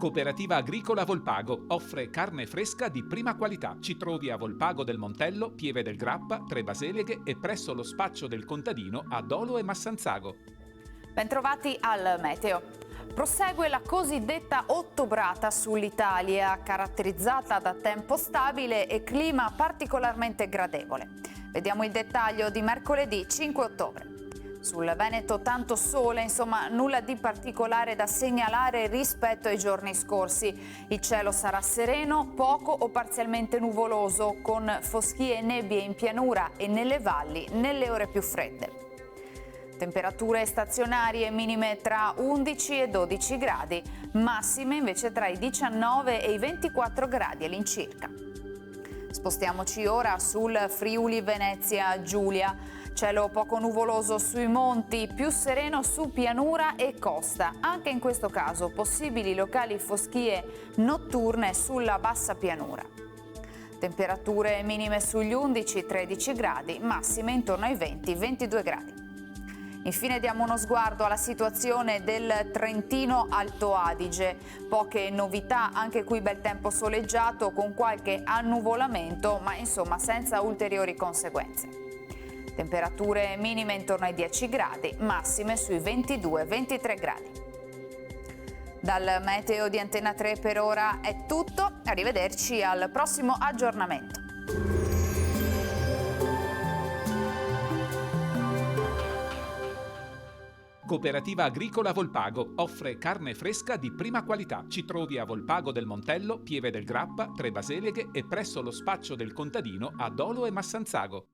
Cooperativa Agricola Volpago offre carne fresca di prima qualità. Ci trovi a Volpago del Montello, Pieve del Grappa, Tre Baseleghe e presso lo spaccio del contadino a Dolo e Massanzago. Bentrovati al Meteo. Prosegue la cosiddetta ottobrata sull'Italia, caratterizzata da tempo stabile e clima particolarmente gradevole. Vediamo il dettaglio di mercoledì 5 ottobre. Sul Veneto tanto sole, insomma nulla di particolare da segnalare rispetto ai giorni scorsi. Il cielo sarà sereno, poco o parzialmente nuvoloso, con foschie e nebbie in pianura e nelle valli nelle ore più fredde. Temperature stazionarie minime tra 11 e 12 gradi, massime invece tra i 19 e i 24 gradi all'incirca. Spostiamoci ora sul Friuli Venezia Giulia. Cielo poco nuvoloso sui monti, più sereno su pianura e costa. Anche in questo caso possibili locali foschie notturne sulla bassa pianura. Temperature minime sugli 11-13 gradi, massime intorno ai 20-22 gradi. Infine diamo uno sguardo alla situazione del Trentino Alto Adige. Poche novità, anche qui bel tempo soleggiato con qualche annuvolamento, ma insomma senza ulteriori conseguenze. Temperature minime intorno ai 10 gradi, massime sui 22-23 gradi. Dal meteo di Antena 3 per ora è tutto, arrivederci al prossimo aggiornamento. Cooperativa Agricola Volpago offre carne fresca di prima qualità. Ci trovi a Volpago del Montello, Pieve del Grappa, Tre Baseleghe e presso lo spaccio del contadino a Dolo e Massanzago.